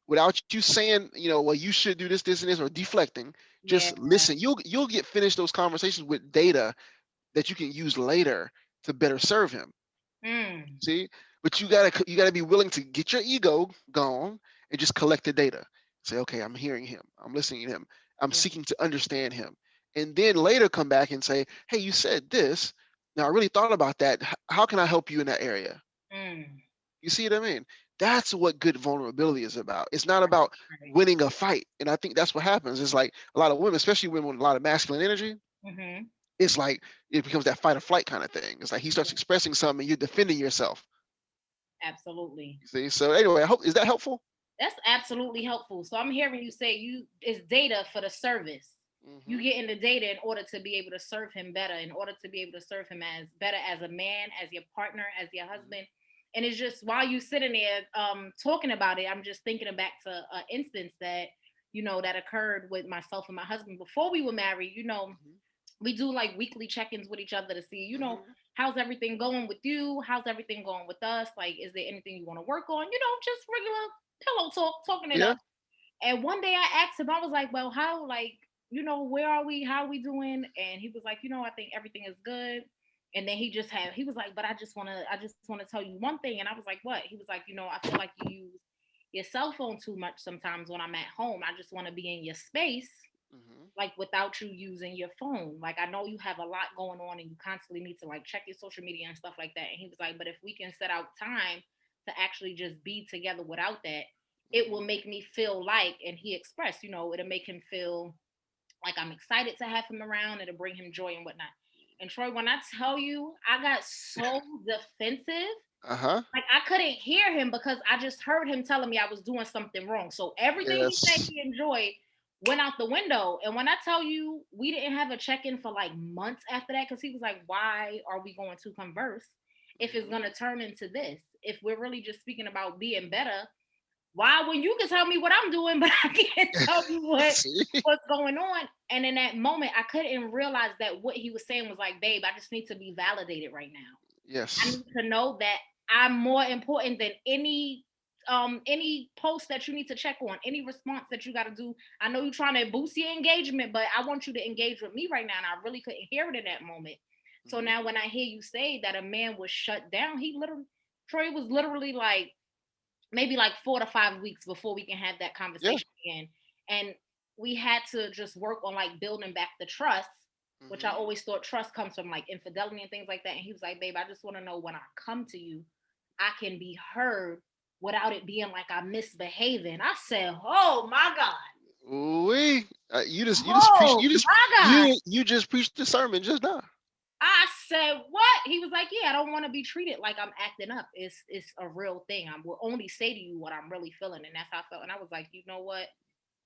Speaker 2: without you saying, well, you should do this, this, and this, or deflecting.
Speaker 1: Yeah.
Speaker 2: Just listen. You'll get finished those conversations with data that you can use later to better serve him.
Speaker 1: Mm,
Speaker 2: See, but you gotta be willing to get your ego gone and just collect the data. Say, okay, I'm hearing him, I'm listening to him, I'm
Speaker 1: right.
Speaker 2: seeking to understand him, and then later come back and say, hey, you said this. Now I really thought about that. How can I help you in that area?
Speaker 1: Mm,
Speaker 2: You see what I mean? That's what good vulnerability is about. It's not
Speaker 1: right.
Speaker 2: about
Speaker 1: Right.
Speaker 2: winning a fight, and I think that's what happens. It's like a lot of women, especially women with a lot of masculine energy.
Speaker 1: Hmm.
Speaker 2: It's like it becomes that fight or flight kind of thing. It's like he starts expressing something, and you're defending yourself.
Speaker 1: Absolutely.
Speaker 2: You see? So anyway, I hope is that helpful?
Speaker 1: That's absolutely helpful. So I'm hearing you say you it's data for the service. You
Speaker 2: Hmm.
Speaker 1: get in the data in order to be able to serve him better, in order to be able to serve him as better as a man, as your partner, as your
Speaker 2: Hmm.
Speaker 1: husband. And it's just while you sitting there talking about it, I'm just thinking back to an instance that that occurred with myself and my husband before we were married.
Speaker 2: Hmm.
Speaker 1: We do like weekly check-ins with each other to see,
Speaker 2: Hmm.
Speaker 1: how's everything going with you? How's everything going with us? Like, is there anything you want to work on? Just regular pillow talk, talking it
Speaker 2: Yeah.
Speaker 1: up. And one day I asked him, I was like, well, how, like, where are we? How are we doing? And he was like, I think everything is good. And then he was like, but I just want to tell you one thing. And I was like, what? He was like, I feel like you use your cell phone too much sometimes when I'm at home. I just want to be in your space
Speaker 2: Hmm.
Speaker 1: like without you using your phone. Like I know you have a lot going on and you constantly need to like check your social media and stuff like that. And he was like, but if we can set out time to actually just be together without that, it will
Speaker 2: Hmm.
Speaker 1: make me feel like, and he expressed, it'll make him feel like I'm excited to have him around. It'll bring him joy and whatnot. And Troy, when I tell you, I got so defensive.
Speaker 2: Uh-huh.
Speaker 1: Like I couldn't hear him because I just heard him telling me I was doing something wrong. So everything he said
Speaker 2: Yes.
Speaker 1: he enjoyed went out the window. And when I tell you, we didn't have a check-in for like months after that, because he was like, why are we going to converse if it's
Speaker 2: Mhm.
Speaker 1: going to turn into this? If we're really just speaking about being better, why, when you can tell me what I'm doing, but I can't tell you
Speaker 2: See?
Speaker 1: what's going on? And in that moment, I couldn't realize that what he was saying was like, babe, I just need to be validated right now. I
Speaker 2: Yes.
Speaker 1: need to know that I'm more important than any post that you need to check on, any response that you got to do. I know you're trying to boost your engagement, but I want you to engage with me right now. And I really couldn't hear it in that moment. So
Speaker 2: Mhm.
Speaker 1: now when I hear you say that a man was shut down, he literally, Troy was literally like maybe like 4 to 5 weeks before we can have that
Speaker 2: Yeah.
Speaker 1: conversation again. And we had to just work on like building back the trust, which I
Speaker 2: Mhm.
Speaker 1: always thought trust comes from like infidelity and things like that. And he was like, babe, I just want to know when I come to you, I can be heard without it being like I'm misbehaving. I said, oh my God.
Speaker 2: Ooh-wee. You just preached
Speaker 1: Oh my God.
Speaker 2: you just preached the sermon just now.
Speaker 1: I said, what? He was like, yeah, I don't want to be treated like I'm acting up. It's a real thing. I will only say to you what I'm really feeling. And that's how I felt. And I was like, you know what?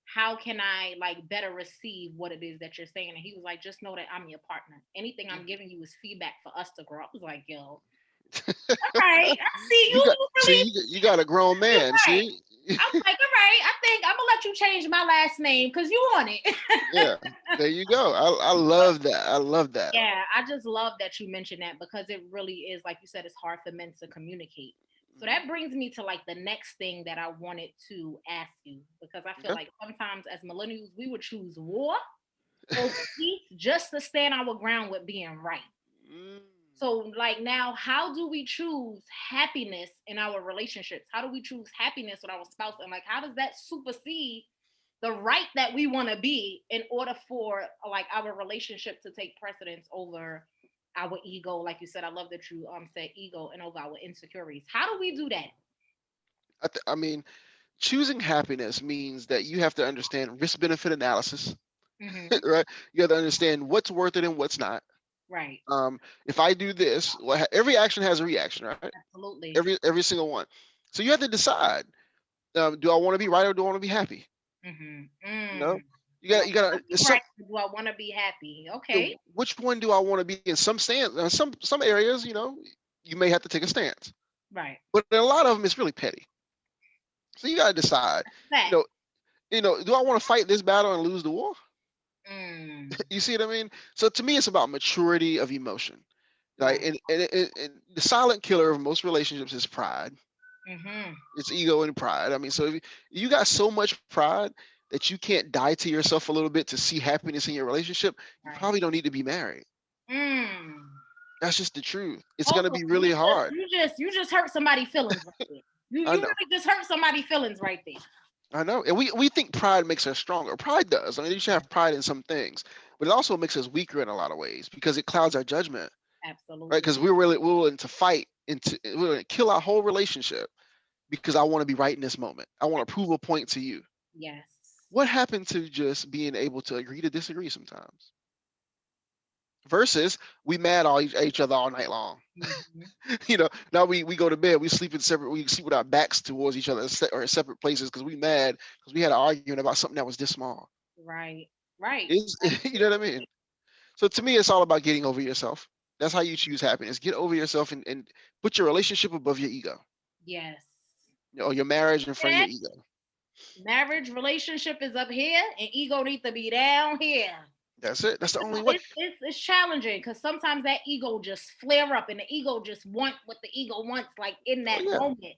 Speaker 1: How can I like better receive what it is that you're saying? And he was like, just know that I'm your partner. Anything I'm
Speaker 2: Mhm.
Speaker 1: giving you is feedback for us to grow. I was like, yo, all right, I see
Speaker 2: You
Speaker 1: you
Speaker 2: got
Speaker 1: really,
Speaker 2: you got a grown
Speaker 1: you're
Speaker 2: man,
Speaker 1: right.
Speaker 2: see?
Speaker 1: I was like, all right, I think I'm gonna let you change my last name because you want it.
Speaker 2: Yeah. There you go. I love that. I love that.
Speaker 1: Yeah, I just love that you mentioned that because it really is, like you said, it's hard for men to communicate. So
Speaker 2: Mhm.
Speaker 1: that brings me to like the next thing that I wanted to ask you, because I feel
Speaker 2: Okay.
Speaker 1: like sometimes as millennials, we would choose war over peace just to stand our ground with being right.
Speaker 2: Mm.
Speaker 1: So, like, now, how do we choose happiness in our relationships? How do we choose happiness with our spouse? And, like, how does that supersede the right that we want to be in order for, like, our relationship to take precedence over our ego? Like you said, I love that you said ego and over our insecurities. How do we do that?
Speaker 2: I mean, choosing happiness means that you have to understand risk benefit analysis,
Speaker 1: Mm-hmm.
Speaker 2: right? You have to understand what's worth it and what's not.
Speaker 1: Right.
Speaker 2: If I do this, every action has a reaction, right?
Speaker 1: Absolutely.
Speaker 2: Every single one. So you have to decide: do I want to be right or do I want to be happy?
Speaker 1: Mm-hmm.
Speaker 2: You know,
Speaker 1: Do I
Speaker 2: you
Speaker 1: want
Speaker 2: got
Speaker 1: to be right? Or do I want to be happy? Okay.
Speaker 2: which one do I want to be in? Some stance, some areas, you may have to take a stance,
Speaker 1: Right.
Speaker 2: but in a lot of them, it's really petty. So you got to decide. You
Speaker 1: Fact.
Speaker 2: know, do I want to fight this battle and lose the war?
Speaker 1: Mm.
Speaker 2: You see what I mean? So to me, it's about maturity of emotion. Like,
Speaker 1: Right.
Speaker 2: and the silent killer of most relationships is pride.
Speaker 1: Mm-hmm.
Speaker 2: It's ego and pride. I mean, so if you got so much pride that you can't die to yourself a little bit to see happiness in your relationship, you
Speaker 1: Right.
Speaker 2: probably don't need to be married.
Speaker 1: Mm.
Speaker 2: That's just the truth. It's
Speaker 1: Hold
Speaker 2: gonna
Speaker 1: on.
Speaker 2: be
Speaker 1: You
Speaker 2: really
Speaker 1: just
Speaker 2: hard.
Speaker 1: you just you just hurt somebody's feelings right there. You
Speaker 2: I
Speaker 1: you
Speaker 2: know.
Speaker 1: really just hurt somebody's feelings right there.
Speaker 2: I know. And we think pride makes us stronger. Pride does. I mean, you should have pride in some things, but it also makes us weaker in a lot of ways because it clouds our judgment, right?
Speaker 1: Absolutely.
Speaker 2: Because we're willing to fight and we're willing to kill our whole relationship because I want to be right in this moment. I want to prove a point to you.
Speaker 1: Yes.
Speaker 2: What happened to just being able to agree to disagree sometimes? Versus we mad at each other all night long.
Speaker 1: Mhm.
Speaker 2: Now we go to bed, we sleep with our backs towards each other or in separate places because we mad because we had an argument about something that was this small.
Speaker 1: Right. Right.
Speaker 2: Is you know what I mean? So to me, it's all about getting over yourself. That's how you choose happiness. Get over yourself and put your relationship above your ego.
Speaker 1: Yes.
Speaker 2: Or your marriage in front of
Speaker 1: Yeah.
Speaker 2: your ego.
Speaker 1: Marriage relationship is up here and ego needs to be down here.
Speaker 2: That's it. That's the only way.
Speaker 1: It's challenging because sometimes that ego just flare up and the ego just want what the ego wants like in
Speaker 2: Oh
Speaker 1: that
Speaker 2: yeah.
Speaker 1: moment.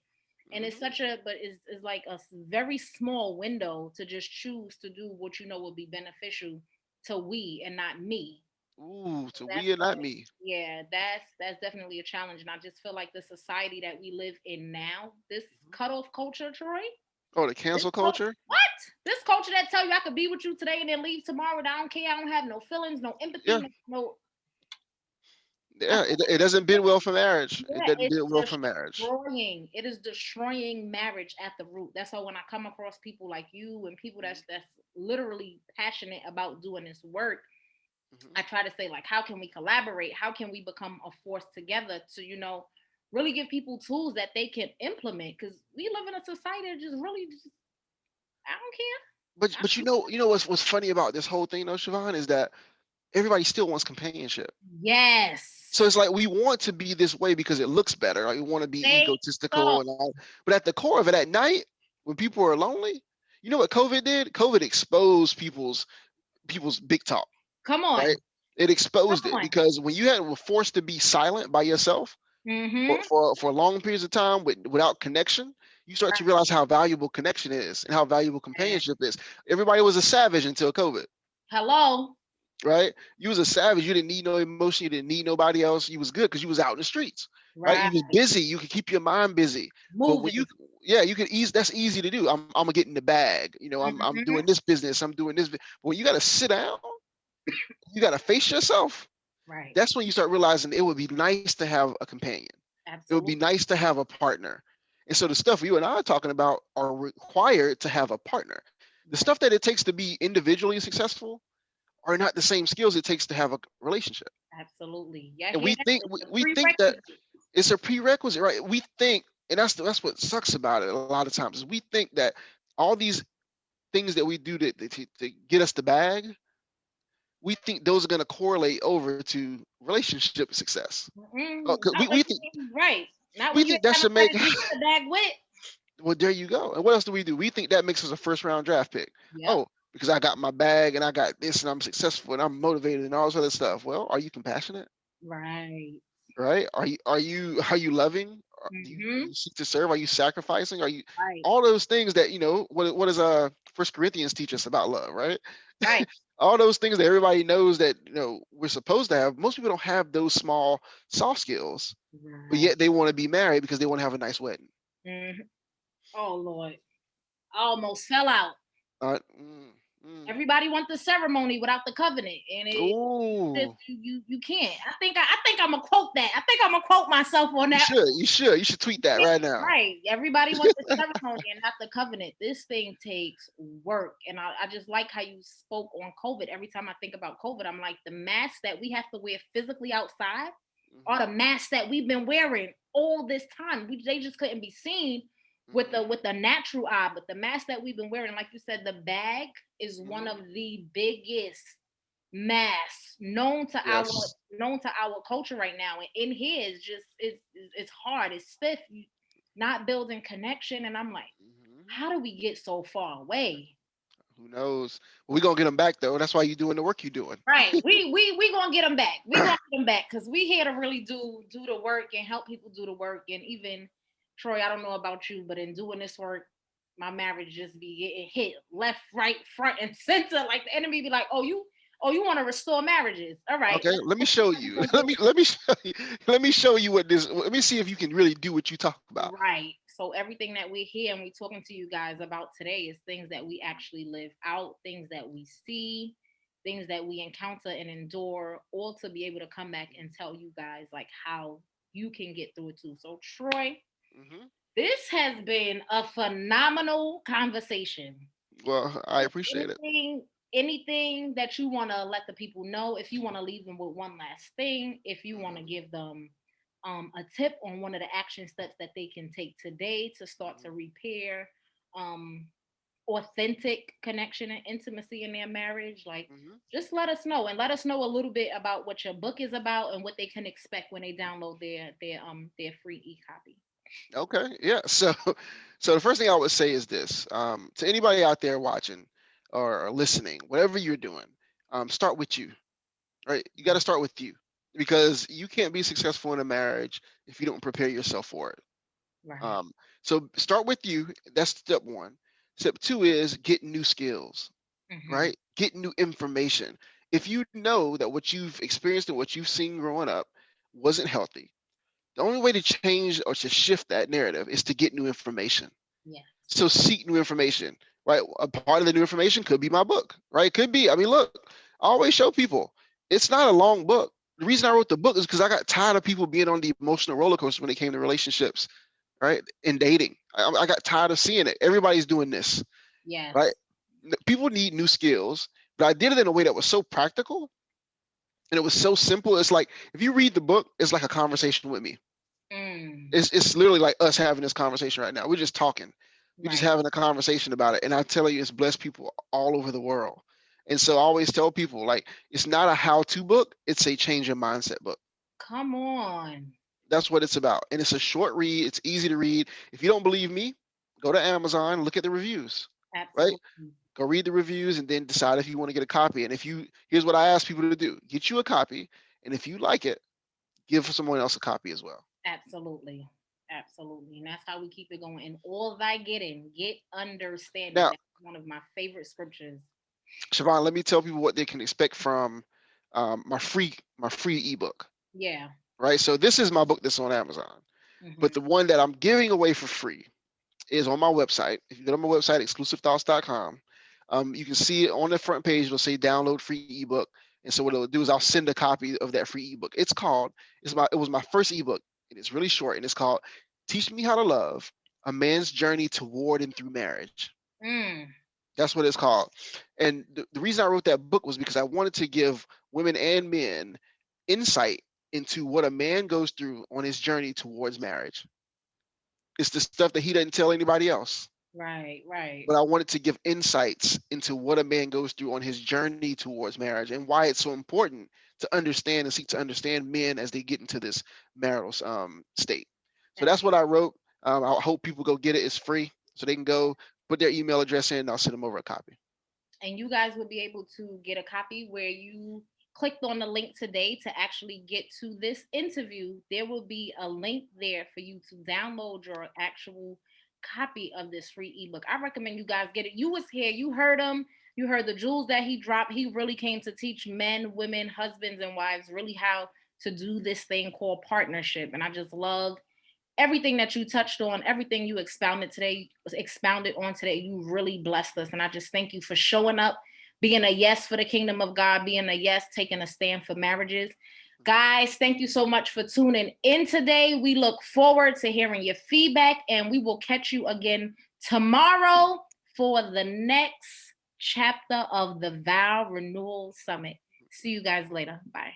Speaker 1: And it's
Speaker 2: Hmm.
Speaker 1: such a but it's like a very small window to just choose to do what you know will be beneficial to we and not me.
Speaker 2: Ooh, to
Speaker 1: That's
Speaker 2: we and not
Speaker 1: like,
Speaker 2: me.
Speaker 1: yeah, that's definitely a challenge. And I just feel like the society that we live in now, this
Speaker 2: Mhm.
Speaker 1: cutoff culture, Troy,
Speaker 2: Oh, the
Speaker 1: this
Speaker 2: cancel culture.
Speaker 1: what? This culture that tell you I could be with you today and then leave tomorrow. And I don't care. I don't have no feelings, no empathy,
Speaker 2: Yeah,
Speaker 1: no. I
Speaker 2: yeah. It doesn't bid well for marriage. It
Speaker 1: yeah,
Speaker 2: doesn't
Speaker 1: it's
Speaker 2: bid well for marriage.
Speaker 1: destroying. It is destroying marriage at the root. That's why when I come across people like you and people
Speaker 2: Mhm,
Speaker 1: that's literally passionate about doing this work,
Speaker 2: mhm.
Speaker 1: I try to say like, how can we collaborate? How can we become a force together to really give people tools that they can implement? Because we live in a society that just really just I don't care.
Speaker 2: but what's funny about this whole thing though, Siobhan, is that everybody still wants companionship. So
Speaker 1: Yes.
Speaker 2: it's like we want to be this way because it looks better. Like we want to be
Speaker 1: They go.
Speaker 2: egotistical and all. But at the core of it, at night when people are lonely, you know what COVID did? COVID exposed people's big talk,
Speaker 1: Come
Speaker 2: right?
Speaker 1: on.
Speaker 2: It
Speaker 1: Come
Speaker 2: exposed it
Speaker 1: on.
Speaker 2: because when were forced to be silent by yourself
Speaker 1: Mm-hmm.
Speaker 2: for long periods of time without connection, you start to realize how valuable connection is and how valuable
Speaker 1: Right.
Speaker 2: companionship is. Everybody was a savage until COVID,
Speaker 1: Hello.
Speaker 2: right? You was a savage. You didn't need no emotion. You didn't need nobody else. You was good because you was out in the streets, right? You
Speaker 1: Right.
Speaker 2: was busy. You could keep your mind busy. But when
Speaker 1: Moving.
Speaker 2: yeah, you could ease. That's easy to do. I'm gonna get in the bag. I'm
Speaker 1: Mm-hmm.
Speaker 2: doing this business. I'm doing this. But when you got to sit down, you got to face yourself.
Speaker 1: Right.
Speaker 2: That's when you start realizing it would be nice to have a companion. It would be
Speaker 1: Absolutely.
Speaker 2: nice to have a partner. And so the stuff you and I are talking about are required to have a partner. The
Speaker 1: Right.
Speaker 2: stuff that it takes to be individually successful are not the same skills it takes to have a relationship.
Speaker 1: Absolutely. Yeah,
Speaker 2: And
Speaker 1: hear
Speaker 2: we
Speaker 1: that?
Speaker 2: think
Speaker 1: It's a
Speaker 2: we think that
Speaker 1: prerequisite.
Speaker 2: it's a prerequisite, right? We think, and that's what sucks about it a lot of times is we think that all these things that we do to get us the bag, we think those are going to correlate over to relationship success.
Speaker 1: Mm-mm.
Speaker 2: 'Cause
Speaker 1: Not when right. Not
Speaker 2: we
Speaker 1: when you
Speaker 2: think
Speaker 1: ain't
Speaker 2: that
Speaker 1: got
Speaker 2: should make
Speaker 1: nobody to get the bag with.
Speaker 2: well, there you go. And what else do? We think that makes us a first round draft pick.
Speaker 1: Yep.
Speaker 2: Oh, because I got my bag and I got this and I'm successful and I'm motivated and all this other stuff. Well, are you compassionate?
Speaker 1: Right.
Speaker 2: Right? Are you loving? Do
Speaker 1: Mm-hmm.
Speaker 2: you seek to serve? Are you sacrificing? Are you
Speaker 1: Right.
Speaker 2: all those things that what does First Corinthians teach us about love, right?
Speaker 1: Right.
Speaker 2: All those things that everybody knows that we're supposed to have. Most people don't have those small soft skills, but
Speaker 1: Right.
Speaker 2: yet they want to be married because they want to have a nice wedding.
Speaker 1: Mm-hmm. Oh Lord. I almost fell out.
Speaker 2: Uh, mm, mm.
Speaker 1: Everybody wants the ceremony without the covenant, and just
Speaker 2: Ooh,
Speaker 1: you can't. I think I'm gonna quote that. I think I'm gonna quote myself on
Speaker 2: you
Speaker 1: that.
Speaker 2: should, you should tweet that right now.
Speaker 1: Right. Everybody wants the ceremony and not the covenant. This thing takes work. And I just like how you spoke on COVID. Every time I think about COVID, I'm like, the masks that we have to wear physically outside are
Speaker 2: Hmm.
Speaker 1: the masks that we've been wearing all this time. They just couldn't be seen with
Speaker 2: Hmm.
Speaker 1: the natural eye. But the mask that we've been wearing, like you said, the bag is one
Speaker 2: Hmm.
Speaker 1: of the biggest masks
Speaker 2: Yes.
Speaker 1: known to our culture right now. And in here is just it's hard, it's stiff, you not building connection. And I'm like,
Speaker 2: Hmm.
Speaker 1: how do we get so far away?
Speaker 2: Who knows? We're gonna get them back though. That's why you're doing the work you're doing.
Speaker 1: Right. We gonna get them back. We gonna get them back because we here to really do the work and help people do the work. And even Troy, I don't know about you, but in doing this work, my marriage just be getting hit left, right, front, and center. Like the enemy be like, oh, you want to restore marriages? All right,
Speaker 2: Okay, let me
Speaker 1: let's see
Speaker 2: show
Speaker 1: how we
Speaker 2: you.
Speaker 1: gonna do
Speaker 2: Let me show you. Let me show you what this. Let me see if you can really do what you talk about.
Speaker 1: right. So everything that we hear and we talking to you guys about today is things that we actually live out, things that we see, things that we encounter and endure, all to be able to come back and tell you guys like how you can get through it too. So Troy,
Speaker 2: Hmm.
Speaker 1: this has been a phenomenal conversation.
Speaker 2: Well, I appreciate it.
Speaker 1: Anything that you want to let the people know, if you want to leave them with one last thing, if you want to
Speaker 2: Hmm.
Speaker 1: give them a tip on one of the action steps that they can take today to start to repair um, authentic connection and intimacy in their marriage, like
Speaker 2: Hmm.
Speaker 1: just let us know and let us know a little bit about what your book is about and what they can expect when they download their free e-copy.
Speaker 2: Okay, yeah. So, so the first thing I would say is this: to anybody out there watching or listening, whatever you're doing, start with you. Right? You got to start with you because you can't be successful in a marriage if you don't prepare yourself for it.
Speaker 1: Right.
Speaker 2: Um, so start with you. That's step one. Step two is get new skills,
Speaker 1: Hmm.
Speaker 2: right? Get new information. If you know that what you've experienced and what you've seen growing up wasn't healthy, the only way to change or to shift that narrative is to get new information.
Speaker 1: Yes.
Speaker 2: So seek new information, right? A part of the new information could be my book, right? It could be. I mean, look, I always show people it's not a long book. The reason I wrote the book is because I got tired of people being on the emotional roller coaster when it came to relationships, right? And dating. I got tired of seeing it. Everybody's doing this, right?
Speaker 1: Yes.
Speaker 2: People need new skills, but I did it in a way that was so practical and it was so simple. It's like if you read the book, it's like a conversation with me.
Speaker 1: Mm.
Speaker 2: It's literally like us having this conversation right now. We're just talking. We're just
Speaker 1: Right.
Speaker 2: having a conversation about it. And I tell you, it's blessed people all over the world. And so I always tell people, like, it's not a how-to book, it's a change your mindset book.
Speaker 1: Come on.
Speaker 2: That's what it's about. And it's a short read, it's easy to read. If you don't believe me, go to Amazon, look at the reviews, right?
Speaker 1: Absolutely.
Speaker 2: Go read the reviews and then decide if you want to get a copy. And here's what I ask people to do: get you a copy. And if you like it, give someone else a copy as well.
Speaker 1: Absolutely. Absolutely. And that's how we keep it going. And all thy getting, get understanding.
Speaker 2: Now,
Speaker 1: That's one of my favorite scriptures.
Speaker 2: Siobhan, let me tell people what they can expect from my free ebook.
Speaker 1: Yeah.
Speaker 2: Right. So this is my book that's on Amazon, but
Speaker 1: Hmm.
Speaker 2: the one that I'm giving away for free is on my website. If you go to my website, exclusivethoughts.com, you can see it on the front page. It'll say download free ebook. And so what it'll do is I'll send a copy of that free ebook. It was my first ebook, and it's really short, and it's called Teach Me How to Love: A Man's Journey Toward and Through Marriage.
Speaker 1: Mm.
Speaker 2: That's what it's called. And the reason I wrote that book was because I wanted to give women and men insight into what a man goes through on his journey towards marriage. It's the stuff that he doesn't tell anybody else.
Speaker 1: Right. Right.
Speaker 2: But I wanted to give insights into what a man goes through on his journey towards marriage and why it's so important to understand and seek to understand men as they get into this marital state. So that's what I wrote. I hope people go get it. It's free. So they can go put their email address in and I'll send them over a copy.
Speaker 1: And you guys will be able to get a copy where you clicked on the link today to actually get to this interview. There will be a link there for you to download your actual copy of this free ebook. I recommend you guys get it. You was here, you heard him, you heard the jewels that he dropped. He really came to teach men, women, husbands, and wives really how to do this thing called partnership. And I just love everything that you touched on, everything you expounded on today. You really blessed us. And I just thank you for showing up, being a yes for the kingdom of God, being a yes, taking a stand for marriages. Guys, thank you so much for tuning in today. We look forward to hearing your feedback, and we will catch you again tomorrow for the next chapter of the Vow Renewal Summit. See you guys later. Bye.